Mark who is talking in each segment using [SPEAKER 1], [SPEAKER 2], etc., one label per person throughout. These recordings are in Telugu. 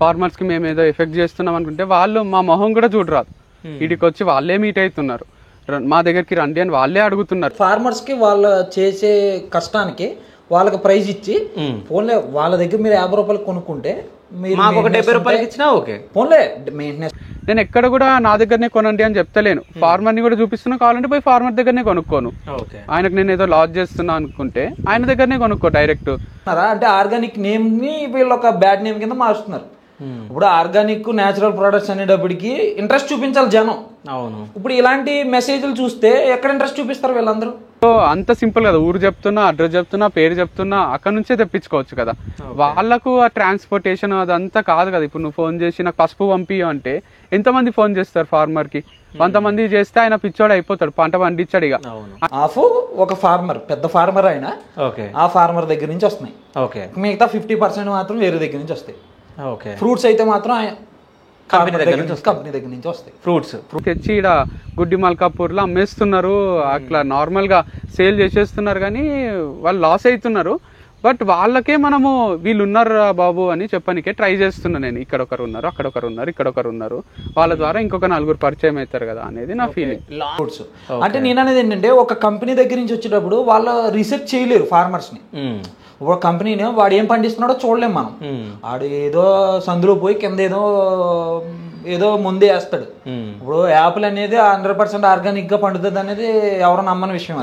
[SPEAKER 1] ఫార్మర్స్ కి మేము ఏదో ఎఫెక్ట్ చేస్తున్నాం అనుకుంటే వాళ్ళు మా మొహం కూడా చూడరాదు. ఇడికి వచ్చి వాళ్ళే మీట్ అవుతున్నారు, మా దగ్గరికి రండి అని వాళ్ళే అడుగుతున్నారు.
[SPEAKER 2] ఫార్మర్స్ కి వాళ్ళు చేసే కష్టానికి వాళ్ళకి ప్రైజ్ ఇచ్చి పోన్లే వాళ్ళ దగ్గర మీరు 50 రూపాయలు కొనుక్కుంటే
[SPEAKER 3] మాకు ఒక 70 రూపాయలకి ఇచ్చినా ఓకే,
[SPEAKER 2] పోన్లే మెయింటెనెన్స్.
[SPEAKER 1] నేను ఎక్కడ కూడా నా దగ్గరనే కొనండి అని చెప్తలేను, ఫార్మర్ ని కూడా చూపిస్తున్నా. కావాలంటే పోయి ఫార్మర్ దగ్గరనే కొనుక్కోను. ఆయనకు నేను ఏదో లాస్ చేస్తున్నా అనుకుంటే ఆయన దగ్గరనే కొనుక్కో డైరెక్ట్.
[SPEAKER 2] అంటే ఆర్గానిక్ నేమ్ ని వీళ్ళు ఒక బ్యాడ్ నేమ్ కింద మారుస్తున్నారు. ఇప్పుడు ఆర్గానిక్ న్యాచురల్ ప్రొడక్ట్స్ అనేటప్పటికి ఇంట్రెస్ట్ చూపించాలి జనం.
[SPEAKER 3] అవును,
[SPEAKER 2] ఇప్పుడు ఇలాంటి మెసేజ్లు చూస్తే ఎక్కడ ఇంట్రెస్ట్ చూపిస్తారు వీళ్ళందరూ?
[SPEAKER 1] సో అంత సింపుల్ కదా, ఊరు చెప్తున్నా, అడ్రస్ చెప్తున్నా, పేరు చెప్తున్నా, అక్కడ నుంచే తెప్పించుకోవచ్చు కదా. వాళ్ళకు ఆ ట్రాన్స్పోర్టేషన్ అదంతా కాదు కదా. ఇప్పుడు నువ్వు ఫోన్ చేసి నాకు పసుపు పంపియో అంటే ఎంతమంది ఫోన్ చేస్తారు ఫార్మర్ కి? 100 మంది చేస్తే ఆయన పిచ్చోడు అయిపోతాడు, పంట పండించాడు. ఇక
[SPEAKER 2] హాఫ్ ఒక ఫార్మర్, పెద్ద ఫార్మర్ అయినా ఆ ఫార్మర్ దగ్గర నుంచి వస్తున్నాయి, మిగతా 50% మాత్రం వేరే దగ్గర నుంచి వస్తాయి. ఫ్రూట్స్ అయితే మాత్రం కంపెనీ దగ్గర నుంచి వస్తాయి. ఫ్రూట్స్
[SPEAKER 1] తెచ్చి ఇక్కడ గుడ్డి మల్కాపూర్ లో అమ్మేస్తున్నారు, అట్లా నార్మల్ గా సేల్ చేసేస్తున్నారు. కానీ వాళ్ళు లాస్ అవుతున్నారు. బట్ వాళ్ళకే మనము వీళ్ళు ఉన్నారు బాబు అని చెప్పనికే ట్రై చేస్తున్నా నేను. ఇక్కడ ఒకరు ఉన్నారు, అక్కడ ఒకరు ఉన్నారు, ఇక్కడ ఒకరు ఉన్నారు, వాళ్ళ ద్వారా ఇంకొక 4 పరిచయం అవుతారు కదా అనేది నా ఫీలింగ్.
[SPEAKER 2] ఫ్రూట్స్ అంటే నేను అనేది ఏంటంటే, ఒక కంపెనీ దగ్గర నుంచి వచ్చేటప్పుడు వాళ్ళు రీసెర్చ్ చేయలేరు ఫార్మర్స్ ని. ఒక కంపెనీని వాడు ఏం పండిస్తున్నాడో చూడలేం మనం. వాడు ఏదో సందులో పోయి కింద ఏదో ముందే వేస్తాడు. ఇప్పుడు యాపిల్ అనేది 100% ఆర్గానిక్ గా పండుతుంది అనేది ఎవరో నమ్మని విషయం.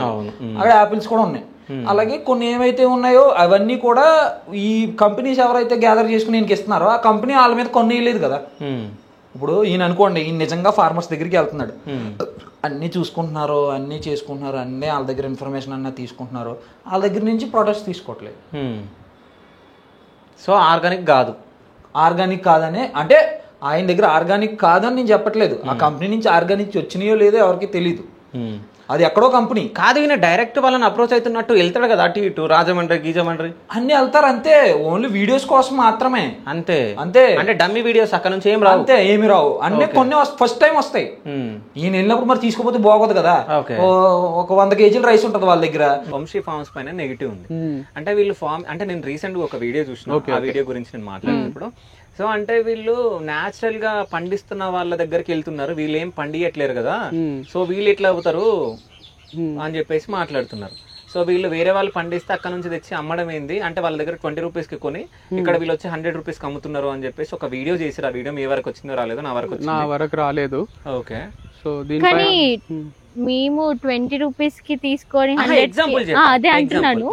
[SPEAKER 2] అక్కడ యాపిల్స్ కూడా ఉన్నాయి. అలాగే కొన్ని ఏవైతే ఉన్నాయో అవన్నీ కూడా ఈ కంపెనీస్ ఎవరైతే గ్యాదర్ చేసుకుని ఈయనకి ఇస్తున్నారో ఆ కంపెనీ వాళ్ళ మీద కొనేయలేదు కదా. ఇప్పుడు ఈయన అనుకోండి, ఈయన నిజంగా ఫార్మర్స్ దగ్గరికి వెళ్తున్నాడు, అన్నీ చూసుకుంటున్నారు, అన్నీ చేసుకుంటున్నారు, అన్నీ వాళ్ళ దగ్గర ఇన్ఫర్మేషన్ అన్నీ తీసుకుంటున్నారు, వాళ్ళ దగ్గర నుంచి ప్రొడక్ట్స్ తీసుకోవట్లేదు.
[SPEAKER 3] సో ఆర్గానిక్
[SPEAKER 2] కాదని అంటే ఆయన దగ్గర ఆర్గానిక్ కాదని నేను చెప్పట్లేదు. ఆ కంపెనీ నుంచి ఆర్గానిక్ వచ్చినాయో లేదో ఎవరికి తెలియదు, అది ఎక్కడో కంపెనీ
[SPEAKER 3] కాదు. ఈయన డైరెక్ట్ వాళ్ళని అప్రోచ్ అవుతున్నట్టు వెళ్తాడు కదా, అటు ఇటు రాజమండ్రి గీజమండ్రి అన్ని
[SPEAKER 2] వెళ్తారు అంతే. ఓన్లీ వీడియోస్ కోసం మాత్రమే,
[SPEAKER 3] అంతే.
[SPEAKER 2] అంటే
[SPEAKER 3] డమ్మీ వీడియోస్ అక్కడ నుంచి ఏం రావు,
[SPEAKER 2] అంతే, ఏమి రావు. అన్నీ కొన్ని ఫస్ట్ టైం వస్తాయి. ఈయన వెళ్ళినప్పుడు మరి తీసుకోపోతే బాగోదు కదా. ఒక 100 కేజీలు రైస్ ఉంటుంది వాళ్ళ దగ్గర.
[SPEAKER 3] వంశీ ఫార్మ్స్ పైన నెగిటివ్ ఉంది. అంటే వీళ్ళు అంటే నేను రీసెంట్ గా ఒక వీడియో చూసిన, ఆ వీడియో గురించి నేను మాట్లాడినప్పుడు, సో అంటే వీళ్ళు న్యాచురల్ గా పండిస్తున్న వాళ్ళ దగ్గరికి వెళ్తున్నారు, వీళ్ళు ఏం పండియట్లేరు కదా, సో వీళ్ళు ఎట్లా అవుతారు అని చెప్పేసి మాట్లాడుతున్నారు. సో వీళ్ళు వేరే వాళ్ళు పండిస్తే అక్కడ నుంచి తెచ్చి అమ్మడం ఏంది అంటే వాళ్ళ దగ్గర 20 రూపీస్కి కొని ఇక్కడ వీళ్ళు వచ్చి 100 రూపీస్కి అమ్ముతున్నారు అని చెప్పేసి ఒక వీడియో చేశారు. ఆ వీడియో మీ వరకు వచ్చిందో రాలేదో? నా వరకు రాలేదు. ఓకే, సో
[SPEAKER 4] కానీ మేము 20 రూపీస్కి తీసుకొని అదే అంటున్నాను.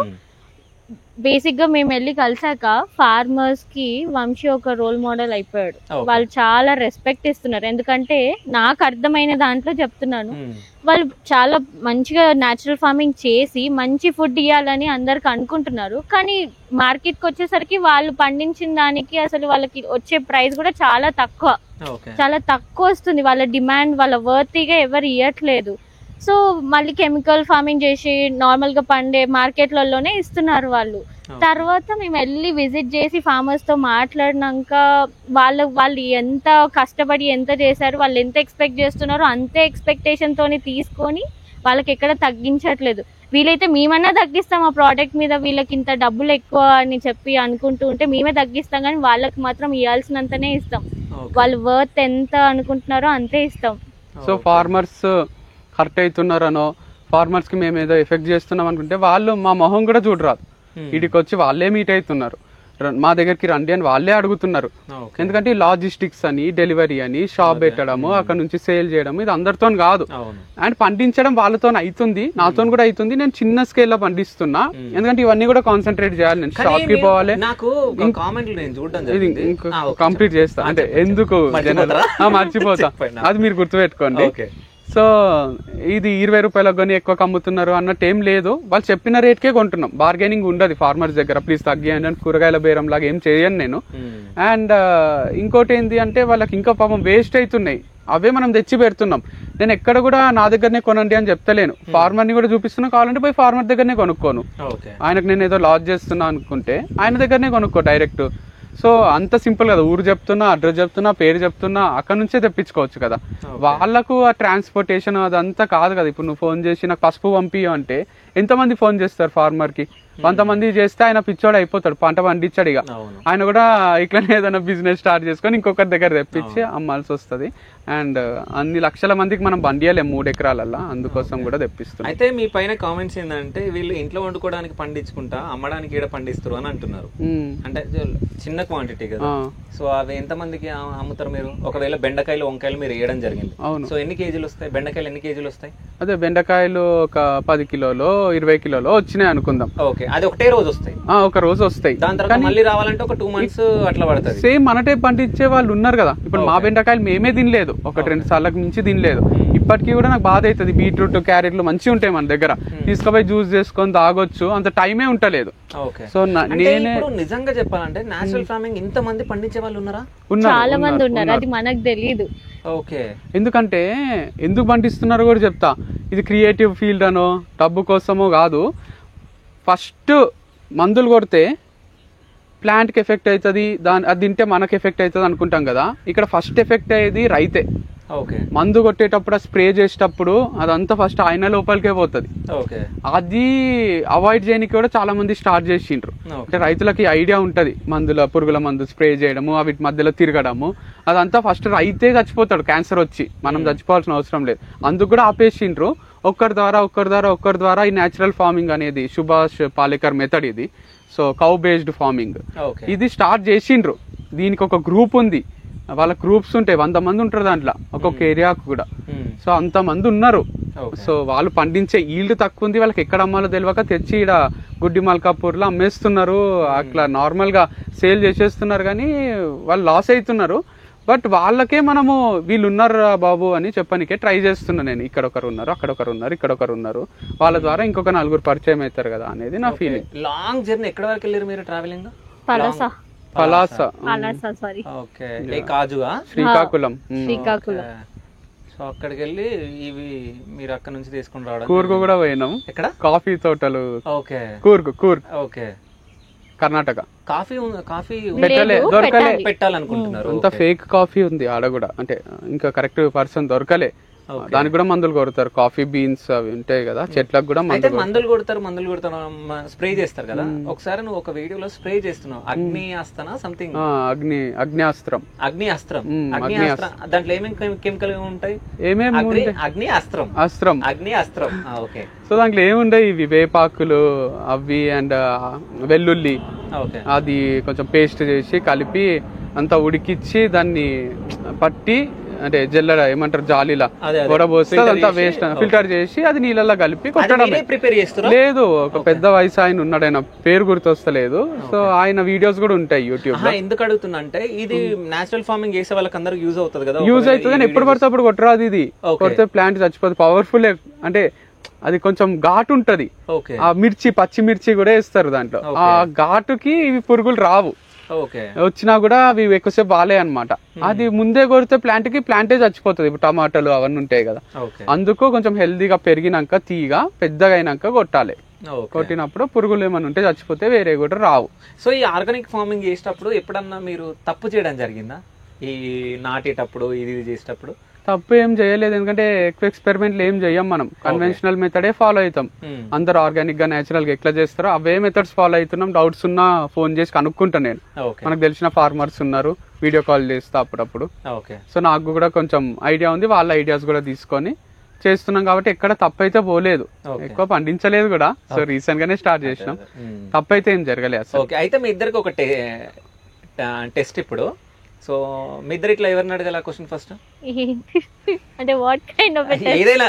[SPEAKER 4] బేసిక్ గా మేము వెళ్ళి కలిసాక ఫార్మర్స్ కి వంశీ ఒక రోల్ మోడల్ అయిపోయాడు. వాళ్ళు చాలా రెస్పెక్ట్ ఇస్తున్నారు. ఎందుకంటే నాకు అర్థమైన దాంట్లో చెప్తున్నాను, వాళ్ళు చాలా మంచిగా న్యాచురల్ ఫార్మింగ్ చేసి మంచి ఫుడ్ ఇవ్వాలని అందరికి అనుకుంటున్నారు. కానీ మార్కెట్కి వచ్చేసరికి వాళ్ళు పండించిన దానికి అసలు వాళ్ళకి వచ్చే ప్రైస్ కూడా చాలా తక్కువ వస్తుంది. వాళ్ళ డిమాండ్ వాళ్ళ వర్తీగా ఎవరు ఇవ్వట్లేదు. సో మళ్ళీ కెమికల్ ఫార్మింగ్ చేసి నార్మల్ గా పండే మార్కెట్లలోనే ఇస్తున్నారు వాళ్ళు. తర్వాత మేము వెళ్ళి విజిట్ చేసి ఫార్మర్స్ తో మాట్లాడినాక వాళ్ళు ఎంత కష్టపడి ఎంత చేశారు, వాళ్ళు ఎంత ఎక్స్పెక్ట్ చేస్తున్నారో అంతే ఎక్స్పెక్టేషన్ తోని తీసుకొని వాళ్ళకి ఎక్కడ తగ్గించట్లేదు. వీలైతే మేమన్నా తగ్గిస్తాం ఆ ప్రోడక్ట్ మీద, వీళ్ళకి ఇంత డబ్బులు ఎక్కువ అని చెప్పి అనుకుంటూ ఉంటే మేమే తగ్గిస్తాం, కానీ వాళ్ళకి మాత్రం ఇవ్వాల్సినంతనే ఇస్తాం. వాళ్ళు వర్త్ ఎంత అనుకుంటున్నారో అంతే ఇస్తాం.
[SPEAKER 1] సో ఫార్మర్స్ హర్ట్ అవుతున్నారనో, ఫార్మర్స్ కి మేము ఏదో ఎఫెక్ట్ చేస్తున్నాం అనుకుంటే వాళ్ళు మా మొహం కూడా చూడరాదు. ఇడికి వచ్చి వాళ్ళే మీట్ అవుతున్నారు, మా దగ్గరికి రండి అని వాళ్ళే అడుగుతున్నారు. ఎందుకంటే లాజిస్టిక్స్ అని, డెలివరీ అని, షాప్ పెట్టడము, అక్కడ నుంచి సేల్ చేయడం, ఇది అందరితో కాదు. అండ్ పండించడం వాళ్ళతో అవుతుంది, నాతో కూడా అవుతుంది. నేను చిన్న స్కేల్ లో పండిస్తున్నా, ఎందుకంటే ఇవన్నీ కూడా కాన్సన్ట్రేట్ చేయాలి. నేను షాప్ కి పోవాలి. కంప్లీట్ చేస్తా అంటే ఎందుకు మర్చిపోతా, అది మీరు గుర్తుపెట్టుకోండి. సో ఇది 20 రూపాయలకు కొని ఎక్కువ అమ్ముతున్నారు అన్నట్టు ఏం లేదు. వాళ్ళు చెప్పిన రేట్కే కొంటున్నాం, బార్గెనింగ్ ఉండదు ఫార్మర్స్ దగ్గర. ప్లీజ్ తగ్గియండి అని కూరగాయల బేరం లాగా ఏం చేయను నేను. అండ్ ఇంకోటి ఏంటి అంటే వాళ్ళకి ఇంకా పాపం వేస్ట్ అవుతున్నాయి, అవే మనం తెచ్చి పెడుతున్నాం. నేను ఎక్కడ కూడా నా దగ్గరనే కొనండి అని చెప్తలేను, ఫార్మర్ ని కూడా చూపిస్తున్నా. కావాలంటే పోయి ఫార్మర్ దగ్గరనే కొనుక్కోను. ఆయనకు నేను ఏదో లాస్ చేస్తున్నా అనుకుంటే ఆయన దగ్గరనే కొనుక్కో డైరెక్ట్. సో అంత సింపుల్ కదా, ఊరు చెప్తున్నా, అడ్రస్ చెప్తున్నా, పేరు చెప్తున్నా, అక్కడ నుంచే తెప్పించుకోవచ్చు కదా. వాళ్ళకు ఆ ట్రాన్స్పోర్టేషన్ అదంతా కాదు కదా. ఇప్పుడు నువ్వు ఫోన్ చేసి నాకు పసుపు పంపియో అంటే ఎంతమంది ఫోన్ చేస్తారు ఫార్మర్ కి? కొంతమంది చేస్తే ఆయన పిచ్చోడు అయిపోతాడు, పంట పండించాడు. ఇక ఆయన కూడా ఇట్లనే ఏదైనా బిజినెస్ స్టార్ట్ చేసుకొని ఇంకొకరి దగ్గర తెప్పించి అమ్మాల్సి వస్తుంది. అండ్ అన్ని లక్షల మందికి మనం పండియలేము 3 ఎకరాలల్లో, అందుకోసం కూడా తెప్పిస్తున్నాం.
[SPEAKER 3] అయితే మీ పైన కామెంట్స్ ఏంటంటే వీళ్ళు ఇంట్లో వండుకోవడానికి పండించుకుంటా అమ్మడానికి ఈడ పండిస్తారు అని అంటున్నారు. అంటే చిన్న క్వాంటిటీ కదా, సో అవి ఎంత మందికి అమ్ముతారు మీరు? ఒకవేళ బెండకాయలు వంకాయలు మీరు వేయడం జరిగింది, సో ఎన్ని కేజీలు వస్తాయి? బెండకాయలు ఎన్ని కేజీలు వస్తాయి?
[SPEAKER 1] అదే బెండకాయలు ఒక 10 కిలోలో 20 కిలోలో వచ్చినాయి అనుకుందాం.
[SPEAKER 3] ఓకే, అది ఒకటే రోజు వస్తాయి?
[SPEAKER 1] ఒక రోజు వస్తాయి.
[SPEAKER 3] దాని తర్వాత మళ్ళీ రావాలంటే ఒక 2 months అట్లా పడుతుంది.
[SPEAKER 1] సేమ్ మనటే పండించే వాళ్ళు ఉన్నారు కదా. ఇప్పుడు మా బెండకాయలు మేమే తినలేదు, 1-2 సార్లకు మించి తినలేదు. ఇప్పటికీ కూడా నాకు బాధ అవుతుంది. బీట్రూట్, క్యారెట్లు మంచిగా ఉంటాయి మన దగ్గర, తీసుకుపోయి జ్యూస్ చేసుకొని తాగొచ్చు, అంత టైమే ఉంటలేదు. సో నేనే
[SPEAKER 3] నిజంగా చెప్పాలంటే నేచురల్ ఫార్మింగ్ ఇంత మంది పండించే వాళ్ళు ఉన్నారా?
[SPEAKER 4] చాలా మంది ఉన్నారు, అది మనకు తెలియదు.
[SPEAKER 3] ఓకే,
[SPEAKER 1] ఎందుకంటే ఎందుకు పండిస్తున్నారో కూడా చెప్తా. ఇది క్రియేటివ్ ఫీల్డ్ అనో డబ్బు కోసమో కాదు. ఫస్ట్ మందులు కొడితే ప్లాంట్కి ఎఫెక్ట్ అవుతుంది, అది తింటే మనకు ఎఫెక్ట్ అవుతుంది అనుకుంటాం కదా. ఇక్కడ ఫస్ట్ ఎఫెక్ట్ అయ్యేది రైతే. మందు కొట్టేటప్పుడు స్ప్రే చేసేటప్పుడు అదంతా ఫస్ట్ ఆయన లోపలికే పోతుంది. అది అవాయిడ్ చేయడానికి కూడా చాలా మంది స్టార్ట్ చేసిండ్రు. అంటే రైతులకి ఐడియా ఉంటది, పురుగుల మందు స్ప్రే చేయడము, అవి మధ్యలో తిరగడము, అదంతా ఫస్ట్ రైతే చచ్చిపోతాడు క్యాన్సర్ వచ్చి, మనం చచ్చిపోవాల్సిన అవసరం లేదు. అందుకు కూడా ఆపేసిండ్రు. ఒక్కరి ద్వారా ఈ న్యాచురల్ ఫార్మింగ్ అనేది సుభాష్ పాలేకర్ మెథడ్ ఇది. సో కౌ బేస్డ్ ఫార్మింగ్ ఇది స్టార్ట్ చేసిండ్రు. దీనికి ఒక గ్రూప్ ఉంది, వాళ్ళ గ్రూప్స్ ఉంటాయి, 100 మంది ఉంటారు దాంట్లో ఒక్కొక్క ఏరియాకు కూడా. సో అంత మంది ఉన్నారు. సో వాళ్ళు పండించే ఈల్డ్ తక్కువ ఉంది, వాళ్ళకి ఎక్కడ అమ్మాలో తెలియక తెచ్చి ఇక్కడ గుడ్డి మల్కాపూర్ లో అమ్మేస్తున్నారు. అట్లా నార్మల్ గా సేల్ చేసేస్తున్నారు, కానీ వాళ్ళు లాస్ అవుతున్నారు. బట్ వాళ్ళకే మనము వీళ్ళు ఉన్నారు బాబు అని చెప్పనికే ట్రై చేస్తున్నా నేను. ఇక్కడ ఒకరు ఉన్నారు, అక్కడ ఒకరు ఉన్నారు, ఇక్కడ ఒకరు ఉన్నారు, వాళ్ళ ద్వారా ఇంకొక 4 పరిచయం అవుతారు కదా అనేది నా ఫీలింగ్.
[SPEAKER 3] లాంగ్ జర్నీ ఎక్కడ వరకు వెళ్ళారు మీరు ట్రావెలింగ్?
[SPEAKER 1] శ్రీకాకుళం.
[SPEAKER 3] సో అక్కడికి వెళ్ళి ఇవి మీరు అక్కడ నుంచి తీసుకుని రావడం.
[SPEAKER 1] కూర్గు కూడా పోయినాం.
[SPEAKER 3] ఎక్కడ?
[SPEAKER 1] కాఫీ తోటలు.
[SPEAKER 3] Okay,
[SPEAKER 1] Coorg.
[SPEAKER 3] Okay,
[SPEAKER 1] Karnataka.
[SPEAKER 3] Coffee
[SPEAKER 1] దొరకలే,
[SPEAKER 3] పెట్టాలనుకుంటున్నారు.
[SPEAKER 1] అంత ఫేక్ కాఫీ ఉంది ఆడ కూడా, అంటే ఇంకా కరెక్ట్ పర్సన్ దొరకలే. దానికి కూడా మందులు కొడతారు, కాఫీ బీన్స్ అవి ఉంటాయి కదా చెట్లకు కూడా
[SPEAKER 3] మందులు కొడతారు స్ప్రే చేస్తారు కదా. ఒకసారి నువ్వు ఒక వీడియోలో స్ప్రే చేస్తున్నావు, అగ్నియాస్త్రం సంథింగ్,
[SPEAKER 1] అగ్నియాస్త్రం.
[SPEAKER 3] దాంట్లో ఏమేమి కెమికల్ ఉంటాయి? అగ్నియాస్త్రం. ఓకే,
[SPEAKER 1] సో దాంట్లో ఏముంటాయి, ఇవి వేపాకులు అవి అండ్ వెల్లుల్లి, అది కొంచెం పేస్ట్ చేసి కలిపి అంతా ఉడికిచ్చి దాన్ని పట్టి, అంటే జల్లెడ ఏమంటారు జాలీలా వడబోస్తే అదంతా వేస్ట్ ఫిల్టర్ చేసి అది నీళ్ళలో కలిపి కొట్టడమే. లేదు, ఒక పెద్ద వయసు ఆయన ఉన్నాడు, ఆయన పేరు గుర్తొస్తలేదు. సో ఆయన వీడియోస్ కూడా ఉంటాయి యూట్యూబ్ లో.
[SPEAKER 3] ఎందుకు అడుగుతున్నా అంటే ఇది నేచురల్ ఫార్మింగ్ చేసే వాళ్ళకి అందరికి యూజ్ అవుతుంది కదా.
[SPEAKER 1] యూజ్ అవుతుంది, కానీ ఎప్పుడు పడితే అప్పుడు కొట్టరాదు. ఇది కొడితే ప్లాంట్ చచ్చిపోతుంది. పవర్ఫుల్, అంటే అది కొంచెం ఘాటు ఉంటది. ఆ పచ్చిమిర్చి కూడా వేస్తారు దాంట్లో. ఆ ఘాటుకి ఇవి పురుగులు రావు, వచ్చినా కూడా అవి ఎక్కువసేపు బాలే అనమాట. అది ముందే కొడితే ప్లాంటే చచ్చిపోతుంది. ఇప్పుడు టమాటాలు అవన్నీ ఉంటాయి కదా, అందుకు కొంచెం హెల్దీగా పెరిగినాక తీగ పెద్దగా అయినాక కొట్టాలి. కొట్టినప్పుడు పురుగులు ఏమైనా ఉంటే చచ్చిపోతే వేరే కూడా రావు.
[SPEAKER 3] సో ఈ ఆర్గానిక్ ఫార్మింగ్ చేసేటప్పుడు ఎప్పుడన్నా మీరు తప్పు చేయడం జరిగిందా? ఈ నాటేటప్పుడు ఇది చేసేటప్పుడు
[SPEAKER 1] తప్పు ఏం చేయలేదు, ఎందుకంటే ఎక్కువ ఎక్స్పెరిమెంట్లు ఏం చెయ్యం మనం. కన్వెన్షనల్ మెథడే ఫాలో అవుతాం. అందరు ఆర్గానిక్ గా నేచురల్ గా ఎట్లా చేస్తారో అవే మెథడ్స్ ఫాలో అవుతున్నాం. డౌట్స్ ఉన్నా ఫోన్ చేసి కనుక్కుంటాను నేను. మనకు తెలిసిన ఫార్మర్స్ ఉన్నారు, వీడియో కాల్ చేస్తా అప్పుడప్పుడు. సో నాకు కూడా కొంచెం ఐడియా ఉంది, వాళ్ళ ఐడియాస్ కూడా తీసుకొని చేస్తున్నాం కాబట్టి ఎక్కడ తప్పైతే పోలేదు, ఎక్కువ పండించలేదు కూడా. సో రీసెంట్ గానే స్టార్ట్ చేసినాం, తప్పైతే ఏం జరగలేదు అసలు.
[SPEAKER 3] అయితే మీ ఇద్దరికి ఒక టెస్ట్ ఇప్పుడు. సో మీ ఇద్దరు ఇట్లా ఎవరిని అడగాల క్వశ్చన్ ఫస్ట్?
[SPEAKER 4] అంటే వాట్ కైండ్ ఆఫ్
[SPEAKER 3] ఏదైనా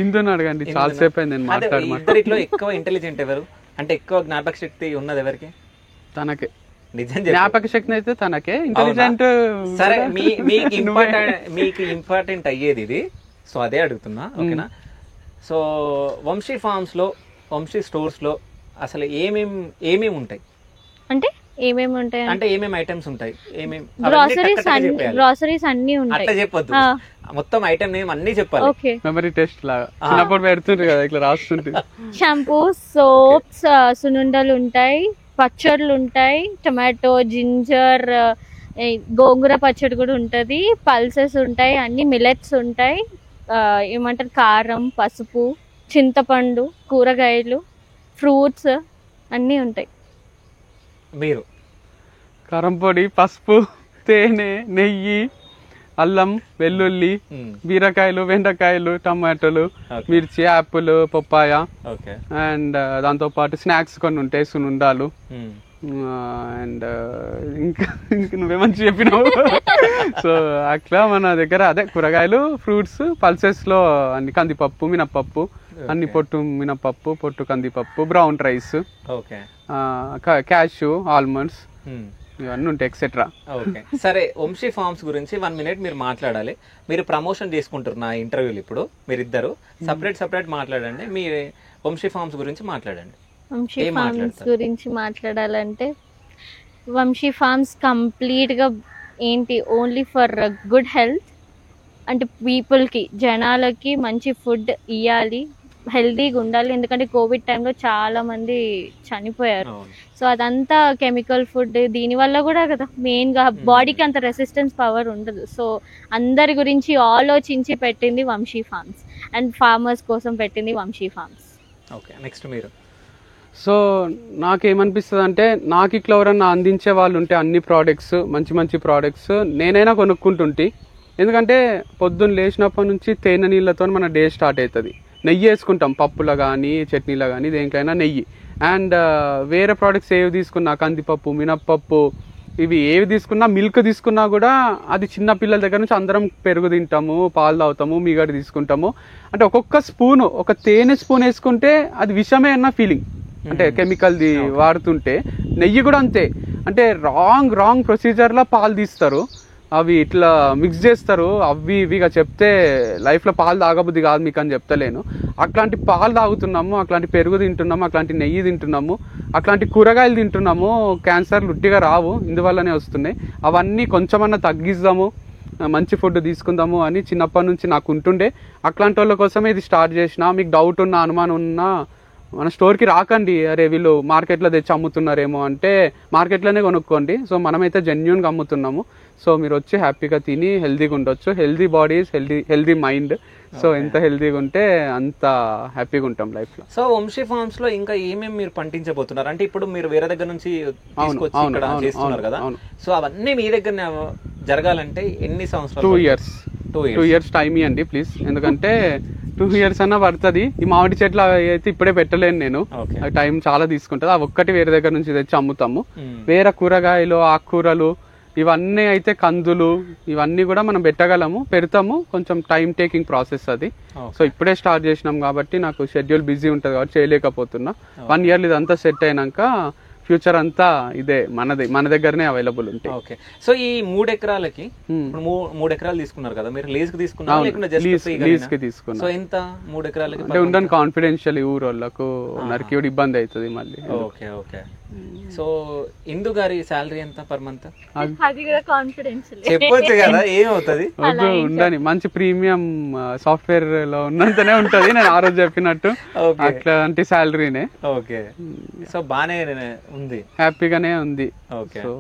[SPEAKER 1] ఇందుని అడగండి, చాలా సేపు అయింది నేను మాట్లాడి.
[SPEAKER 3] ఇద్దరిలో ఎక్కువ ఇంటెలిజెంట్ ఎవరు, అంటే ఎక్కువ జ్ఞాపక శక్తి ఉన్నది ఎవరికి?
[SPEAKER 1] తనకే.
[SPEAKER 3] నిజం,
[SPEAKER 1] జ్ఞాపక శక్తి అయితే తనకే. ఇంటెలిజెంట్
[SPEAKER 3] సరే, మీకు ఇంపార్టెంట్ అయ్యేది ఇది. సో అదే అడుగుతున్నా, ఓకేనా? సో వంశీ ఫార్మ్స్ లో, వంశీ స్టోర్స్ లో అసలు ఏమేమి ఉంటాయి?
[SPEAKER 4] అంటే ఏమేమి ఉంటాయి
[SPEAKER 3] అంటే ఏమేమి ఐటమ్స్ ఉంటాయి?
[SPEAKER 4] గ్రోసరీస్ అన్ని ఉంటాయి.
[SPEAKER 3] అట్లా చెప్పొద్దు, మొత్తం ఐటమ్ నేమ్ అన్ని చెప్పాలి.
[SPEAKER 1] మెమరీ టెస్ట్ లాగా చిన్నప్పుడు పెడుతుంటారు కదా, ఇట్లా రాస్తుంటే.
[SPEAKER 4] షాంపూ, సోప్స్, సునుండలు ఉంటాయి, పచ్చళ్ళు ఉంటాయి, టొమాటో, జింజర్, గోంగూర పచ్చడి కూడా ఉంటది, పల్సెస్ ఉంటాయి, అన్ని మిల్లెట్స్ ఉంటాయి, ఏమంటారు కారం, పసుపు, చింతపండు, కూరగాయలు, ఫ్రూట్స్ అన్నీ ఉంటాయి.
[SPEAKER 3] మీరు
[SPEAKER 1] కారం పొడి, పసుపు, తేనె, నెయ్యి, అల్లం, వెల్లుల్లి, బీరకాయలు, బెండకాయలు, టమాటోలు, మిర్చి, యాపిల్, పప్పాయ, అండ్ దాంతో పాటు స్నాక్స్ కొన్ని ఉంటాయి, సునుండాలు, అండ్ ఇంకా నువ్వే మంచి చెప్పినావు. సో అట్లా మన దగ్గర అదే కూరగాయలు, ఫ్రూట్స్, పల్సెస్ లో అన్ని కందిపప్పు, మినప్పప్పు, అన్ని పొట్టు మినప్పప్పు, పొట్టు కందిపప్పు, బ్రౌన్ రైస్, క్యాష్యూ, ఆల్మండ్స్, ఇవన్నీ ఉంటాయి ఎక్సెట్రా.
[SPEAKER 3] ఓకే సరే, వంశీ ఫార్మ్స్ గురించి 1 minute మీరు మాట్లాడాలి. మీరు ప్రమోషన్ చేసుకుంటారు నా ఇంటర్వ్యూలు. ఇప్పుడు మీరిద్దరు సపరేట్ మాట్లాడండి. మీ వంశీ ఫార్మ్స్ గురించి మాట్లాడండి.
[SPEAKER 4] వంశీ ఫార్మ్స్ గురించి మాట్లాడాలంటే వంశీ ఫార్మ్స్ కంప్లీట్గా ఏంటి, ఓన్లీ ఫర్ గుడ్ హెల్త్. అంటే పీపుల్కి, జనాలకి మంచి ఫుడ్ ఇవ్వాలి, హెల్తీగా ఉండాలి. ఎందుకంటే కోవిడ్ టైంలో చాలా మంది చనిపోయారు. సో అదంతా కెమికల్ ఫుడ్, దీనివల్ల కూడా కదా మెయిన్గా బాడీకి అంత రెసిస్టెన్స్ పవర్ ఉండదు. సో అందరి గురించి ఆలోచించి పెట్టింది వంశీ ఫార్మ్స్, అండ్ ఫార్మర్స్ కోసం పెట్టింది వంశీ ఫార్మ్స్.
[SPEAKER 3] ఓకే నెక్స్ట్ మీరు.
[SPEAKER 1] సో నాకేమనిపిస్తుంది అంటే, నాకు ఇట్లా ఎవరన్నా అందించే వాళ్ళు ఉంటే అన్ని ప్రోడక్ట్స్, మంచి ప్రోడక్ట్స్ నేనైనా కొనుక్కుంటుంటే. ఎందుకంటే పొద్దున్న లేచినప్పటి నుంచి తేనె నీళ్ళతో మన డే స్టార్ట్ అవుతుంది. నెయ్యి వేసుకుంటాం పప్పులో కానీ, చట్నీలో కానీ, దేనికైనా నెయ్యి. అండ్ వేరే ప్రోడక్ట్స్ ఏవి తీసుకున్నా, కందిపప్పు, మినప్పప్పు, ఇవి ఏవి తీసుకున్నా, మిల్క్ తీసుకున్నా కూడా అది చిన్న పిల్లల దగ్గర నుంచి అందరం పెరుగు తింటాము, పాలు తాగుతాము, మీగడ తీసుకుంటాము. అంటే ఒక్కొక్క స్పూను, ఒక తేనె స్పూన్ వేసుకుంటే అది విషమే అన్న ఫీలింగ్. అంటే కెమికల్ది వాడుతుంటే. నెయ్యి కూడా అంతే. అంటే రాంగ్ ప్రొసీజర్లో పాలు తీస్తారు, అవి ఇట్లా మిక్స్ చేస్తారు, అవి ఇవిగా చెప్తే లైఫ్లో పాలు తాగబుద్ది కాదు మీకు అని చెప్తలేను. అట్లాంటి పాలు తాగుతున్నాము, అట్లాంటి పెరుగు తింటున్నాము, అట్లాంటి నెయ్యి తింటున్నాము, అట్లాంటి కూరగాయలు తింటున్నాము. క్యాన్సర్లు ఉట్టిగా రావు, ఇందువల్లనే వస్తున్నాయి. అవన్నీ కొంచెమన్నా తగ్గిద్దాము, మంచి ఫుడ్ తీసుకుందాము అని చిన్నప్పటి నుంచి నాకు ఉంటుండే. అట్లాంటి వాళ్ళ కోసమే ఇది స్టార్ట్ చేసిన. మీకు డౌట్ ఉన్నా, అనుమానం ఉన్నా మన స్టోర్కి రాకండి, అరే వీళ్ళు మార్కెట్లో తెచ్చి అమ్ముతున్నారేమో అంటే మార్కెట్లోనే కొనుక్కోండి. సో మనమైతే జెన్యూన్గా అమ్ముతున్నాము. సో మీరు వచ్చి హ్యాపీగా తిని హెల్తీగా ఉండొచ్చు. Healthy bodies, healthy mind. So ఎంత హెల్తీగా ఉంటే అంత హ్యాపీగా ఉంటాం లైఫ్లో.
[SPEAKER 3] సో వంశీ ఫార్మ్స్ లో ఇంకా ఏమేమి మీరు పండించబోతున్నారు? అంటే ఇప్పుడు మీరు వేరే దగ్గర నుంచి తీసుకొచ్చి ఇక్కడ చేస్తున్నారు కదా, సో అవన్నీ మీ దగ్గర జరగాలంటే ఎన్ని సంవత్సరాలు?
[SPEAKER 1] 2 years టైం ఇవ్వండి ప్లీజ్. ఎందుకంటే 2 years అన్నా పడుతుంది. ఈ మామిడి చెట్లు అయితే ఇప్పుడే పెట్టలేను నేను, టైం చాలా తీసుకుంటుంది. అవి ఒక్కటి వేరే దగ్గర నుంచి తెచ్చి అమ్ముతాము. వేరే కూరగాయలు, ఆకుకూరలు, ఇవన్నీ అయితే కందులు, ఇవన్నీ కూడా మనం పెట్టగలము, పెడతాము. కొంచెం టైం టేకింగ్ ప్రాసెస్ అది. సో ఇప్పుడే స్టార్ట్ చేసినాం కాబట్టి నాకు షెడ్యూల్ బిజీ ఉంటుంది కాబట్టి చేయలేకపోతున్నా. 1 year ఇదంతా సెట్ అయినాక ఫ్యూచర్ అంతా ఇదే మన దగ్గరనే అవైలబుల్ ఉంటాయి.
[SPEAKER 3] ఓకే. సో ఈ 3 ఎకరాలకి 3 ఎకరాలు తీసుకున్నారు కదా మీరు, లీజ్ కి తీసుకున్నారు లేకుంటే
[SPEAKER 1] లీజ్ కి తీసుకున్నారు?
[SPEAKER 3] సో ఎంత 3 ఎకరాలకి?
[SPEAKER 1] అంటే ఉండని కాన్ఫిడెన్షియల్, ఊరోళ్ళకు నరికి ఇబ్బంది అవుతుంది మళ్ళీ.
[SPEAKER 3] ఓకే. సో ఇందు గారి శాలరీ ఎంత పర్ మంత్?
[SPEAKER 4] అది కూడా కాన్ఫిడెన్షియల్
[SPEAKER 3] చెప్పొచ్చు కదా, ఏమవుతుంది?
[SPEAKER 1] ఉండని మంచి ప్రీమియం సాఫ్ట్వేర్ లో ఉన్నంతనే ఉంటది. నేను ఆ రోజు చెప్పినట్టు అట్లాంటి శాలరీనే.
[SPEAKER 3] ఓకే. సో బానే ఉంది,
[SPEAKER 1] హ్యాపీగానే ఉంది.
[SPEAKER 3] ఓకే.
[SPEAKER 1] సో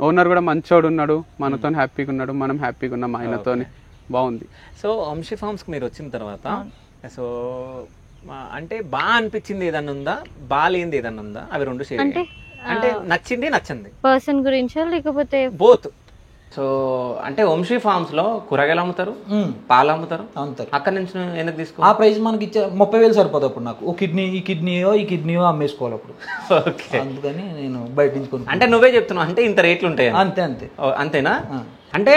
[SPEAKER 1] ఓనర్ కూడా మంచోడు ఉన్నాడు, మనతో హ్యాపీగా ఉన్నాడు, మనం హ్యాపీగా ఉన్నాం ఆయనతో. బాగుంది.
[SPEAKER 3] సో వంశీ ఫార్మ్స్ కి మీరు వచ్చిన తర్వాత సో అంటే బాగా అనిపించింది ఏదన్నా ఉందా, బాగాలేంది ఏదన్నా ఉందా? అవి 2 షేర్. అంటే నచ్చింది నచ్చంది
[SPEAKER 4] పర్సన్ గురించా లేకపోతే
[SPEAKER 3] బోత్? సో అంటే వంశీ ఫార్మ్స్ లో కూరగాయలు అమ్ముతారు, పాలు అమ్ముతారు. అక్కడ నుంచి ఎందుకు తీసుకో?
[SPEAKER 2] ఆ ప్రైస్ మనకి ఇచ్చే 30,000 సరిపోదు అప్పుడు నాకు. ఈ కిడ్నీయో అమ్మేసుకోవాలి అప్పుడు. అందుకని నేను బయట నుంచి.
[SPEAKER 3] అంటే నువ్వే చెప్తున్నావు అంటే ఇంత రేట్లు ఉంటాయి?
[SPEAKER 2] అంతే.
[SPEAKER 3] అంతేనా? అంటే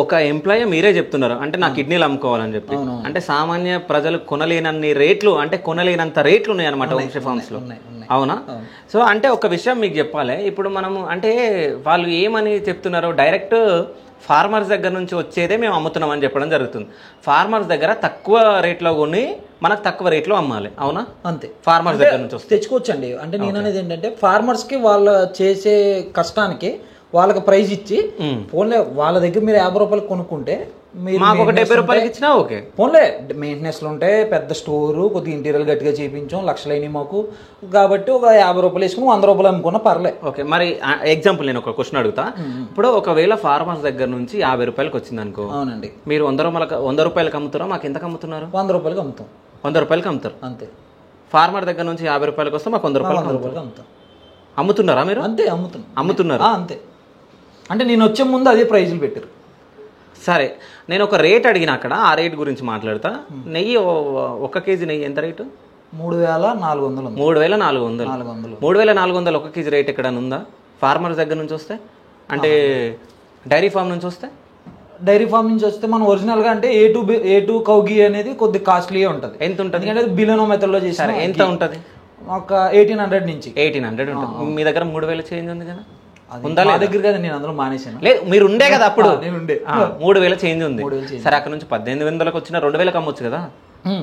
[SPEAKER 3] ఒక ఎంప్లాయీ మీరే చెప్తున్నారు అంటే నా కిడ్నీలు అమ్ముకోవాలని చెప్పి. అంటే సామాన్య ప్రజలు కొనలేనన్ని రేట్లు, అంటే కొనలేనంత రేట్లు ఉన్నాయి అనమాట వంశీ ఫార్మ్స్ లో. అవునా? సో అంటే ఒక విషయం మీకు చెప్పాలి. ఇప్పుడు మనము అంటే వాళ్ళు ఏమని చెప్తున్నారు, డైరెక్ట్ ఫార్మర్స్ దగ్గర నుంచి వచ్చేదే మేము అమ్ముతున్నాం అని చెప్పడం జరుగుతుంది. ఫార్మర్స్ దగ్గర తక్కువ రేట్లో కొని మనకు తక్కువ రేట్లో అమ్మాలి. అవునా?
[SPEAKER 2] అంతే.
[SPEAKER 3] ఫార్మర్స్ దగ్గర నుంచి
[SPEAKER 2] తెచ్చుకోవచ్చండి. అంటే నేను అనేది ఏంటంటే ఫార్మర్స్ కి వాళ్ళు చేసే కష్టానికి వాళ్ళకి ప్రైజ్ ఇచ్చి, పోన్లే వాళ్ళ దగ్గర మీరు 50 రూపాయలు కొనుక్కుంటే
[SPEAKER 3] మాకు ఒక 70 రూపాయలకి ఇచ్చినా ఓకే.
[SPEAKER 2] పోన్లే మెయింటెనెన్స్లు ఉంటాయి, పెద్ద స్టోరు, కొద్దిగా ఇంటీరియర్ గట్టిగా చేయించాం, లక్షలైనవి మాకు. కాబట్టి ఒక 50 రూపాయలు వేసుకుని 100 రూపాయలు అమ్ముకున్నా పర్లే.
[SPEAKER 3] ఓకే. మరి ఎగ్జాంపుల్ నేను ఒక క్వశ్చన్ అడుగుతా. ఇప్పుడు ఒకవేళ ఫార్మర్స్ దగ్గర నుంచి 50 రూపాయలకి వచ్చింది అనుకో.
[SPEAKER 2] అవునండి.
[SPEAKER 3] మీరు 100 రూపాయలకి అమ్ముతారా? మాకు ఎంతకు అమ్ముతున్నారు?
[SPEAKER 2] 100 రూపాయలకి అమ్ముతాం.
[SPEAKER 3] 100 రూపాయలకి అమ్ముతారు
[SPEAKER 2] అంతే.
[SPEAKER 3] ఫార్మర్ దగ్గర నుంచి 50 రూపాయలకు వస్తే మాకు 100 రూపాయలు అమ్ముతున్నారా మీరు?
[SPEAKER 2] అంతే
[SPEAKER 3] అమ్ముతున్నారు
[SPEAKER 2] అంతే. అంటే నేను వచ్చే ముందు అదే ప్రైజులు పెట్టారు.
[SPEAKER 3] సరే, నేను ఒక రేట్ అడిగిన అక్కడ, ఆ రేట్ గురించి మాట్లాడతా. నెయ్యి 1 కేజీ నెయ్యి ఎంత రేటు?
[SPEAKER 2] 3400.
[SPEAKER 3] 3400. 3400 1 కేజీ రేట్ ఎక్కడైనా ఉందా ఫార్మర్స్ దగ్గర నుంచి వస్తే? అంటే డైరీ ఫామ్ నుంచి వస్తే?
[SPEAKER 2] డైరీ ఫామ్ నుంచి వస్తే మనం ఒరిజినల్ గా అంటే ఏ2 కౌ ఘీ అనేది కొద్ది కాస్ట్లీ ఉంటుంది.
[SPEAKER 3] ఎంత ఉంటుంది?
[SPEAKER 2] ఎందుకంటే బిలోనో మెథడ్ లో చేసిన
[SPEAKER 3] ఎంత ఉంటుంది?
[SPEAKER 2] ఒక 1800 నుంచి
[SPEAKER 3] 1800 ఉంటుంది. మీ దగ్గర 3000 చేంజ్ ఉంది కదా?
[SPEAKER 2] మా దగ్గర కదా, నేను అందులో మానేశాను.
[SPEAKER 3] లేదు, మీరు ఉండే కదా అప్పుడు.
[SPEAKER 2] నేను ఉండే.
[SPEAKER 3] 3000 చేంజ్ ఉంది. సరే, అక్కడ నుంచి 1800లకు వచ్చిన 2000 అమ్మొచ్చు కదా.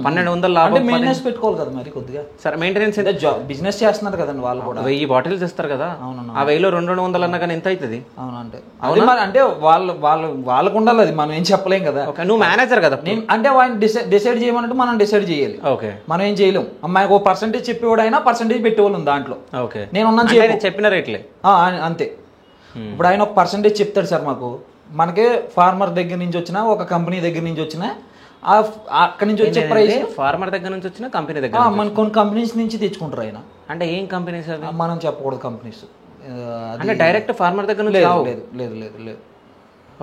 [SPEAKER 3] 1200 లాభం.
[SPEAKER 2] మెయింటెనెన్స్ పెట్టుకోవాలి కదా మరి కొద్దిగా.
[SPEAKER 3] సరే, మెయింటెనెన్స్
[SPEAKER 2] బిజినెస్ చేస్తున్నారు కదండి వాళ్ళు కూడా.
[SPEAKER 3] 1000 బాటిల్స్ ఇస్తారు కదా. ఆ 1000లో 200 అన్నా కానీ ఎంత అవుతుంది?
[SPEAKER 2] అవునంటే అంటే వాళ్ళకు ఉండాలి, అది మనం ఏం చెప్పలేం కదా.
[SPEAKER 3] నువ్వు మేనేజర్ కదా.
[SPEAKER 2] అంటే వాళ్ళు డిసైడ్ చేయమన్నట్టు మనం డిసైడ్ చేయాలి.
[SPEAKER 3] ఓకే,
[SPEAKER 2] మనం ఏం చేయలేం. అమ్మాయి ఒక పర్సెంటేజ్ చెప్పేవాడు అయినా పర్సెంటేజ్ పెట్టేవాళ్ళు దాంట్లో.
[SPEAKER 3] ఓకే,
[SPEAKER 2] నేను
[SPEAKER 3] చెప్పిన రేట్లే
[SPEAKER 2] అంతే. ఇప్పుడు ఆయన ఒక పర్సెంటేజ్ చెప్తాడు సార్ మాకు. మనకే ఫార్మర్ దగ్గర నుంచి వచ్చిన, ఒక కంపెనీ దగ్గర నుంచి వచ్చిన, అక్కడి నుంచి వచ్చే ప్రైస్
[SPEAKER 3] ఫార్మర్ దగ్గర నుంచి వచ్చిన కంపెనీ దగ్గర
[SPEAKER 2] మన కొన్ని కంపెనీస్ నుంచి తెచ్చుకుంటారు ఆయన.
[SPEAKER 3] అంటే ఏం కంపెనీస్ అవి?
[SPEAKER 2] మనం చెప్పకూడదు కంపెనీస్.
[SPEAKER 3] అంటే డైరెక్ట్ ఫార్మర్ దగ్గర నుంచి?
[SPEAKER 2] లేదు.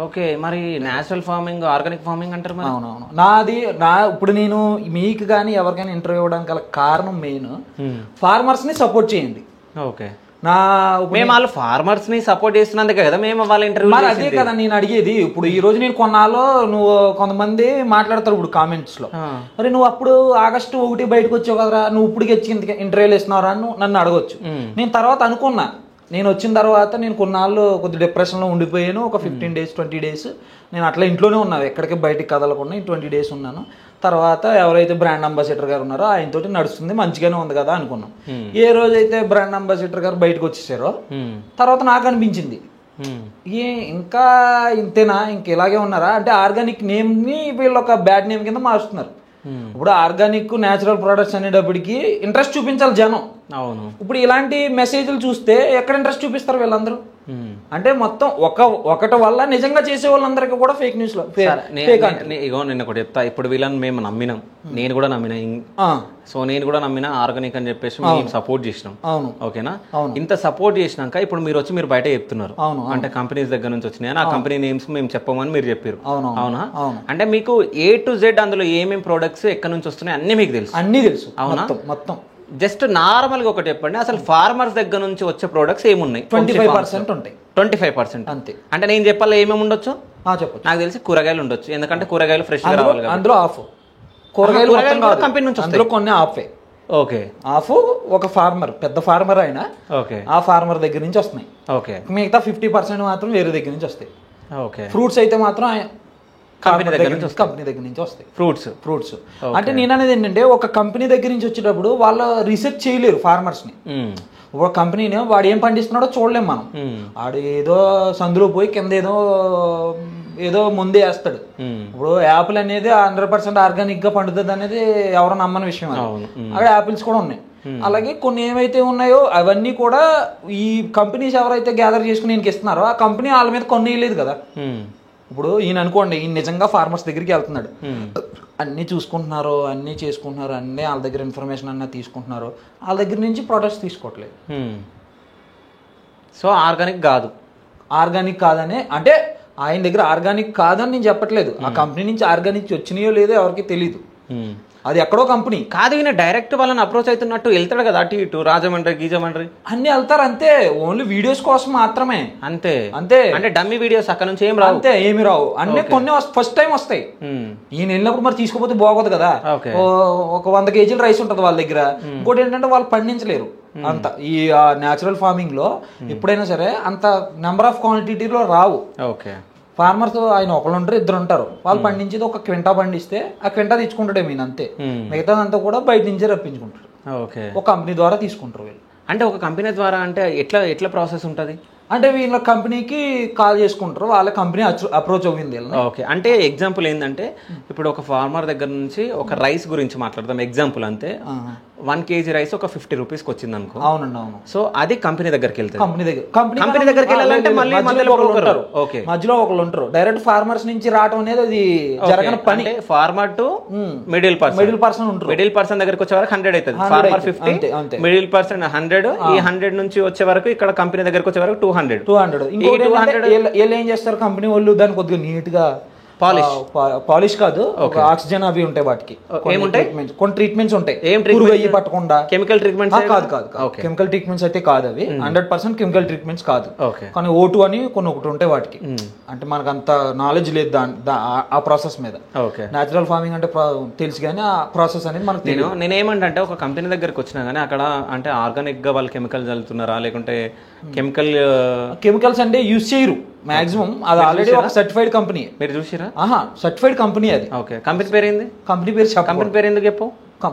[SPEAKER 3] ఓకే, మరి నేచురల్ ఫార్మింగ్, ఆర్గానిక్ ఫార్మింగ్ అంటారు.
[SPEAKER 2] అవునవును. ఇప్పుడు నేను మీకు కానీ ఎవరికైనా ఇంటర్వ్యూ ఇవ్వడానికి గల కారణం మెయిన్ ఫార్మర్స్ ని సపోర్ట్ చేయండి.
[SPEAKER 3] ఓకే, మేము వాళ్ళు ఫార్మర్స్ ని సపోర్ట్ చేస్తున్నందుకే కదా మేము వాళ్ళ ఇంటర్వ్యూ.
[SPEAKER 2] అదే కదా నేను అడిగేది. ఇప్పుడు ఈ రోజు నేను కొన్నాళ్ళు నువ్వు కొంతమంది మాట్లాడతారు ఇప్పుడు కామెంట్స్ లో, మరి నువ్వు అప్పుడు ఆగస్టు 1 బయటకు వచ్చావు కదరా, నువ్వు ఇప్పుడు ఇంటర్వ్యూలు ఇస్తున్నారా అని నన్ను అడగొచ్చు. నేను తర్వాత అనుకున్నా, నేను వచ్చిన తర్వాత నేను కొన్నాళ్ళు కొద్ది డిప్రెషన్లో ఉండిపోయాను. ఒక 15 days 20 days నేను అట్లా ఇంట్లోనే ఉన్నాను, ఎక్కడికి బయటికి కదలకుండా 20 days ఉన్నాను. తర్వాత ఎవరైతే బ్రాండ్ అంబాసిడర్ గారు ఉన్నారో ఆయనతోటి నడుస్తుంది, మంచిగానే ఉంది కదా అనుకున్నాం. ఏ రోజైతే బ్రాండ్ అంబాసిడర్ గారు బయటకు వచ్చేసారో తర్వాత నాకు అనిపించింది, ఇంకా ఇంతేనా, ఇంక ఇలాగే ఉన్నారా అంటే ఆర్గానిక్ నేమ్ని వీళ్ళు ఒక బ్యాడ్ నేమ్ కింద మారుస్తున్నారు. ఇప్పుడు ఆర్గానిక్ న్యాచురల్ ప్రొడక్ట్స్ అనేటప్పటికి ఇంట్రెస్ట్ చూపించాలి జనం.
[SPEAKER 3] అవును,
[SPEAKER 2] ఇప్పుడు ఇలాంటి మెసేజ్లు చూస్తే ఎక్కడ ఇంట్రెస్ట్ చూపిస్తారు వీళ్ళందరూ? అంటే మొత్తం ఒకటి వల్ల నిజంగా చేసే వాళ్ళందరికీ కూడా ఫేక్ న్యూస్ లో
[SPEAKER 3] ఇగో నేను ఒకటి చెప్తా. ఇప్పుడు వీళ్ళని మేము నమ్మినాం, నేను కూడా నమ్మినా. సో నేను కూడా నమ్మినా ఆర్గానిక్ అని చెప్పేసి మేము సపోర్ట్ చేసినాం. ఓకేనా? ఇంత సపోర్ట్ చేసినాక ఇప్పుడు మీరు వచ్చి మీరు బయట చెప్తున్నారు అంటే కంపెనీస్ దగ్గర నుంచి వచ్చినాయి, ఆ కంపెనీ నేమ్స్ మేము చెప్పమని మీరు చెప్పారు. అవునా? అంటే మీకు A to Z అందులో ఏమేమి ప్రొడక్ట్స్ ఎక్కడి నుంచి వస్తున్నాయి అన్ని మీకు తెలుసు?
[SPEAKER 2] అన్ని తెలుసు.
[SPEAKER 3] అవునా?
[SPEAKER 2] మొత్తం
[SPEAKER 3] జస్ట్ నార్మల్ గా ఒకటి చెప్పండి, అసలు ఫార్మర్స్ దగ్గర నుంచి వచ్చే ప్రొడక్ట్స్ ఏమున్నాయి?
[SPEAKER 2] 25% ఉంటాయి.
[SPEAKER 3] 25%
[SPEAKER 2] అంతే.
[SPEAKER 3] అంటే నేను చెప్పాలి ఏమేమి ఉండొచ్చు?
[SPEAKER 2] చెప్పచ్చు.
[SPEAKER 3] నాకు తెలిసి కూరగాయలు ఉండొచ్చు, ఎందుకంటే కూరగాయలు ఫ్రెష్ గా రావాలి.
[SPEAKER 2] అందులో ఆఫ్ కూరగాయలు కంపెనీ నుంచి అందులో కొన్ని ఆఫే.
[SPEAKER 3] ఓకే,
[SPEAKER 2] ఆఫ్ ఒక ఫార్మర్, పెద్ద ఫార్మర్ అయినా
[SPEAKER 3] ఓకే ఆ
[SPEAKER 2] ఫార్మర్ దగ్గర నుంచి వస్తున్నాయి.
[SPEAKER 3] ఓకే,
[SPEAKER 2] మిగతా 50% మాత్రం వేరే దగ్గర నుంచి వస్తాయి.
[SPEAKER 3] ఓకే,
[SPEAKER 2] ఫ్రూట్స్ అయితే మాత్రం
[SPEAKER 3] కంపెనీ దగ్గర
[SPEAKER 2] నుంచి వస్తాయి.
[SPEAKER 3] ఫ్రూట్స్
[SPEAKER 2] అంటే నేను అనేది ఏంటంటే ఒక కంపెనీ దగ్గర నుంచి వచ్చేటప్పుడు వాళ్ళు రీసెర్చ్ చేయలేరు ఫార్మర్స్ ని. ఒక కంపెనీని వాడు ఏం పండిస్తున్నాడో చూడలేం మనం. వాడు ఏదో సందులో పోయి కింద ఏదో ముందే వేస్తాడు. ఇప్పుడు యాపిల్ అనేది 100% ఆర్గానిక్ గా పండుతుంది అనేది ఎవరో నమ్మని విషయం. అక్కడ యాపిల్స్ కూడా ఉన్నాయి. అలాగే కొన్ని ఏవైతే ఉన్నాయో అవన్నీ కూడా ఈ కంపెనీస్ ఎవరైతే గ్యాదర్ చేసుకుని ఈయనకి ఇస్తున్నారో ఆ కంపెనీ వాళ్ళ మీద కొనేయలేదు కదా. ఇప్పుడు ఈయన అనుకోండి, ఈయన నిజంగా ఫార్మర్స్ దగ్గరికి వెళ్తున్నాడు, అన్నీ చూసుకుంటున్నారు, అన్నీ చేసుకుంటున్నారు, అన్నీ వాళ్ళ దగ్గర ఇన్ఫర్మేషన్ అన్నీ తీసుకుంటున్నారు, వాళ్ళ దగ్గర నుంచి ప్రొడక్ట్స్ తీసుకోవట్లేదు.
[SPEAKER 3] సో ఆర్గానిక్
[SPEAKER 2] కాదని అంటే ఆయన దగ్గర ఆర్గానిక్ కాదని నేను చెప్పట్లేదు. ఆ కంపెనీ నుంచి ఆర్గానిక్ వచ్చినాయో లేదో ఎవరికి తెలియదు, అది ఎక్కడో కంపెనీ
[SPEAKER 3] కాదు. ఈయన డైరెక్ట్ వాళ్ళని అప్రోచ్ అవుతున్నట్టు వెళ్తాడు కదా, అటు ఇటు రాజమండ్రి గీజమండ్రి అన్ని
[SPEAKER 2] వెళ్తారు అంతే. ఓన్లీ వీడియోస్ కోసం మాత్రమే.
[SPEAKER 3] అంతే.
[SPEAKER 2] అంటే
[SPEAKER 3] డమ్మీ వీడియోస్ అక్కడ నుంచి ఏం రావు.
[SPEAKER 2] అంతే, ఏమి రావు. అన్ని కొన్ని ఫస్ట్ టైం వస్తాయి. ఈయన వెళ్ళినప్పుడు మరి తీసుకోపోతే బాగోదు కదా. ఒక 100 kg రైస్ ఉంటుంది వాళ్ళ దగ్గర. ఇంకోటి ఏంటంటే వాళ్ళు పండించలేరు అంత. ఈ న్యాచురల్ ఫార్మింగ్ లో ఎప్పుడైనా సరే అంత నెంబర్ ఆఫ్ క్వాంటిటీలో రావు.
[SPEAKER 3] ఓకే,
[SPEAKER 2] ఫార్మర్స్ ఆయన ఒకళ్ళు ఉంటారు, ఇద్దరు ఉంటారు. వాళ్ళు పండించేది ఒక క్వింటా పండిస్తే ఆ క్వింటా తెచ్చుకుంటాడే మీన్ అంతే. మిగతాదంతా కూడా బయట నుంచే రప్పించుకుంటారు. ఒక కంపెనీ ద్వారా తీసుకుంటారు వీళ్ళు.
[SPEAKER 3] అంటే ఒక కంపెనీ ద్వారా అంటే ఎట్లా ప్రాసెస్ ఉంటుంది?
[SPEAKER 2] అంటే వీళ్ళ కంపెనీకి కాల్ చేసుకుంటారు, వాళ్ళ కంపెనీ అప్రోచ్ అవ్వింది.
[SPEAKER 3] ఓకే, అంటే ఎగ్జాంపుల్ ఏంటంటే ఇప్పుడు ఒక ఫార్మర్ దగ్గర నుంచి ఒక రైస్ గురించి మాట్లాడతాం ఎగ్జాంపుల్ అంతే. 1 kg రైస్ ఒక 50 రూపీస్కి వచ్చింది అనుకో.
[SPEAKER 2] అవునండి, అవును.
[SPEAKER 3] సో అది కంపెనీ దగ్గరికి వెళ్తుంది.
[SPEAKER 2] కంపెనీ
[SPEAKER 3] దగ్గరికి వెళ్ళాలంటే మళ్ళీ మధ్యలో ఉంటారు. ఓకే,
[SPEAKER 2] మధ్యలో ఒకళ్ళు ఉంటారు. డైరెక్ట్ ఫార్మర్స్ నుంచి రావడం అనేది అది జరగని పని.
[SPEAKER 3] ఫార్మర్ టు మిడిల్ పర్సన్ ఉంటారు. మిడిల్ పర్సన్ దగ్గరికి వచ్చే వరకు 100 అవుతుంది. Farmer 50, middle person 100. ఈ 100 నుంచి వచ్చే వరకు ఇక్కడ కంపెనీ దగ్గరికి వచ్చే వరకు 200.
[SPEAKER 2] ఇంకోటి వీళ్ళు ఏం చేస్తారు కంపెనీ వాళ్ళు, దాన్ని కొద్దిగా నీట్ గా పాలిష్ కాదు, ఆక్సిజన్ అవి ఉంటాయి వాటికి. కొన్ని ట్రీట్మెంట్స్ ఉంటాయి, పురుగు అయ్యి పట్టకుండా.
[SPEAKER 3] కెమికల్ ట్రీట్మెంట్స్
[SPEAKER 2] కాదు, కెమికల్ ట్రీట్మెంట్స్ అయితే కాదు అవి. 100% కెమికల్ ట్రీట్మెంట్స్ కాదు. కానీ O2 అని కొన్ని ఒకటి ఉంటాయి వాటికి. అంటే మనకు అంత నాలెడ్జ్ లేదు ఆ ప్రాసెస్ మీద. నేచురల్ ఫార్మింగ్ అంటే తెలుసు కానీ ఆ ప్రాసెస్ అనేది మనకు
[SPEAKER 3] నేనేమంటే ఒక కంపెనీ దగ్గరకు వచ్చినా గానీ అక్కడ అంటే ఆర్గానిక్ గా వాళ్ళు కెమికల్ చల్లుతున్నారా లేకుంటే
[SPEAKER 2] కెమికల్స్ అంటే యూజ్ చేయరు మాక్సిమం. అది ఆల్రెడీ ఒక సర్టిఫైడ్ కంపెనీ.
[SPEAKER 3] మీరు చూసిరా?
[SPEAKER 2] సర్టిఫైడ్ కంపెనీ అది.
[SPEAKER 3] ఓకే, కంపెనీ పేరు ఏంది?
[SPEAKER 2] కంపెనీ పేరు
[SPEAKER 3] ఎందుకు చెప్పు?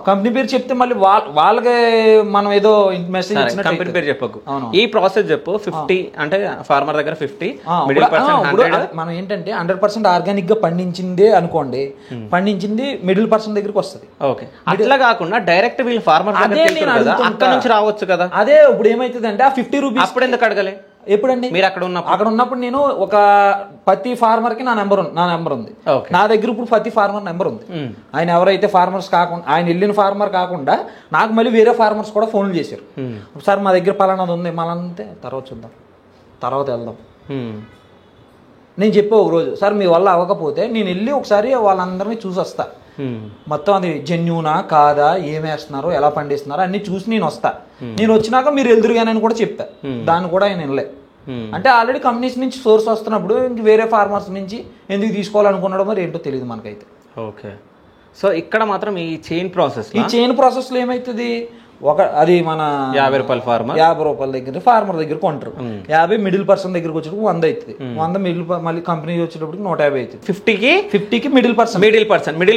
[SPEAKER 2] కంపెనీ పేరు చెప్తే మళ్ళీ వాళ్ళకి మనం ఏదో మెసేజ్.
[SPEAKER 3] కంపెనీ పేరు చెప్పకు, ఈ ప్రాసెస్ చెప్పు. 50 అంటే ఫార్మర్ దగ్గర 50, మిడిల్ పర్సన్ 100.
[SPEAKER 2] మనం ఏంటంటే 100% ఆర్గానిక్ గా పండించిందే అనుకోండి, పండించింది మిడిల్ పర్సన్ దగ్గరికి వస్తుంది.
[SPEAKER 3] ఓకే, అట్లా కాకుండా డైరెక్ట్ వీళ్ళు ఫార్మర్ అక్కడ నుంచి రావచ్చు కదా.
[SPEAKER 2] అదే ఇప్పుడు ఏమైతుంది అంటే ఆ 50 రూపీస్
[SPEAKER 3] అప్పుడు ఎందుకు అడగలే?
[SPEAKER 2] ఎప్పుడండి
[SPEAKER 3] మీరు అక్కడ
[SPEAKER 2] ఉన్నప్పుడు నేను ఒక ప్రతి ఫార్మర్ కి నా నెంబర్ ఉంది. నా దగ్గర ఇప్పుడు ప్రతి ఫార్మర్ నెంబర్ ఉంది. ఆయన ఎవరైతే ఫార్మర్స్ కాకుండా, ఆయన వెళ్ళిన ఫార్మర్ కాకుండా నాకు మళ్ళీ వేరే ఫార్మర్స్ కూడా ఫోన్లు చేశారు. సార్ మా దగ్గర పలానాది ఉంది, మళ్ళీ తర్వాత చూద్దాం, తర్వాత వెళ్దాం. నేను చెప్పే ఒక రోజు, సార్ మీ వల్ల అవ్వకపోతే నేను వెళ్ళి ఒకసారి వాళ్ళందరినీ చూసి వస్తా. మొత్తం అది జెన్యూనా కాదా, ఏమేస్తున్నారో ఎలా పండిస్తున్నారో అన్ని చూసి నేను వస్తా. నేను వచ్చినాక మీరు ఎదురుగానని కూడా చెప్తా. దాన్ని కూడా ఆయన వెళ్ళే. అంటే ఆల్రెడీ కంపెనీస్ నుంచి సోర్స్ వస్తున్నప్పుడు ఇంక వేరే ఫార్మర్స్ నుంచి ఎందుకు తీసుకోవాలనుకున్నాడో మరి ఏంటో తెలియదు మనకైతే.
[SPEAKER 3] ఓకే, సో ఇక్కడ మాత్రం ఈ చైన్ ప్రాసెస్
[SPEAKER 2] లో ఏమైతుంది, అది మన
[SPEAKER 3] 50 రూపాయలు ఫార్మర్,
[SPEAKER 2] 50 రూపాయల దగ్గర ఫార్మర్ దగ్గర కొంటారు. 50 మిడిల్ పర్సన్ దగ్గరకు వచ్చేటప్పుడు 100 అవుతుంది. 100 మిడిల్ మళ్ళీ కంపెనీ వచ్చేటప్పుడు 150 అవుతుంది. 50కి మిడిల్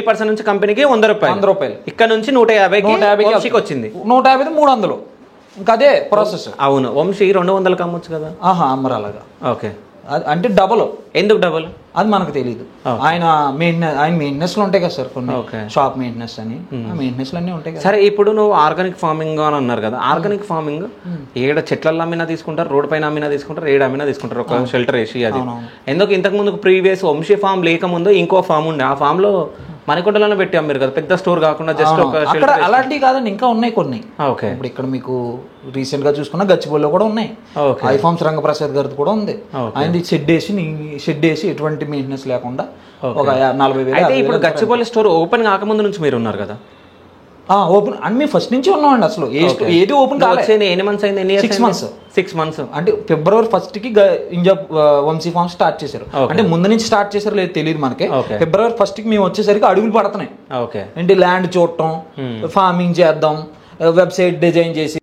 [SPEAKER 3] పర్సన్ నుంచి కంపెనీకి 100 రూపాయలు. ఇక్కడ నుంచి 150 వచ్చింది.
[SPEAKER 2] 150 300. ఇంకా అదే ప్రాసెస్.
[SPEAKER 3] అవును, వంశీ 200కి అమ్మొచ్చు కదా.
[SPEAKER 2] అమ్మరు అలాగా.
[SPEAKER 3] ఓకే,
[SPEAKER 2] అంటే డబల్.
[SPEAKER 3] ఎందుకు డబల్
[SPEAKER 2] అది మనకు తెలియదు. ఆయన మెయింటెనెన్స్ లో ఉంటాయి కదా సార్, కొన్ని షాప్ మెయింటెనెన్స్ అని, మెయింటెనెన్స్ అన్నీ ఉంటాయి కదా.
[SPEAKER 3] సరే, ఇప్పుడు నువ్వు ఆర్గానిక్ ఫార్మింగ్ అని అన్నారు కదా. ఆర్గానిక్ ఫార్మింగ్ ఏడ చెట్లలో అమ్మినా తీసుకుంటారు, రోడ్ పైన అమ్మినా తీసుకుంటారు, ఏడ అమ్మినా తీసుకుంటారు, ఒక షెల్టర్ వేసి. అది ఎందుకు ఇంతకు ముందు ప్రీవియస్ వంశీ ఫామ్ లేకముందు ఇంకో ఫామ్ ఉండే, ఆ ఫామ్ లో మణికొండలోనే పెట్టాం మీరు కదా, పెద్ద స్టోర్ కాకుండా జస్ట్ ఒక
[SPEAKER 2] అలాంటివి కాదండి, ఇంకా ఉన్నాయి కొన్ని. ఓకే, ఇప్పుడు ఇక్కడ మీకు రీసెంట్ గా చూసుకున్న గచ్చిబౌలిలో కూడా ఉన్నాయి. ఐఫామ్స్ రంగప్రసాద్ గారిది కూడా ఉంది. ఆయన షెడ్ వేసి ఎటువంటి మెయింటెనెన్స్ లేకుండా ఒక 40,000.
[SPEAKER 3] అయితే ఇప్పుడు గచ్చిబౌలి స్టోర్ ఓపెన్ కాకముందు నుంచి మీరు ఉన్నారు కదా?
[SPEAKER 2] ఓపెన్ అన్ని ఫస్ట్ నుంచి ఉన్నామండి. అసలు ఏది ఓపెన్ కాలేదు.
[SPEAKER 3] ఎన్ని మంత్స్ అయింది? 6 months.
[SPEAKER 2] అంటే February 1st కి వంశీ ఫార్మ్ స్టార్ట్ చేశారు. అంటే ముందు నుంచి స్టార్ట్ చేశారు లేదు తెలియదు మనకి. February 1st కి మేము వచ్చేసరికి అడుగులు పడుతున్నాయి. ఏంటి ల్యాండ్ చూడటం, ఫార్మింగ్ చేద్దాం, వెబ్సైట్ డిజైన్ చేసి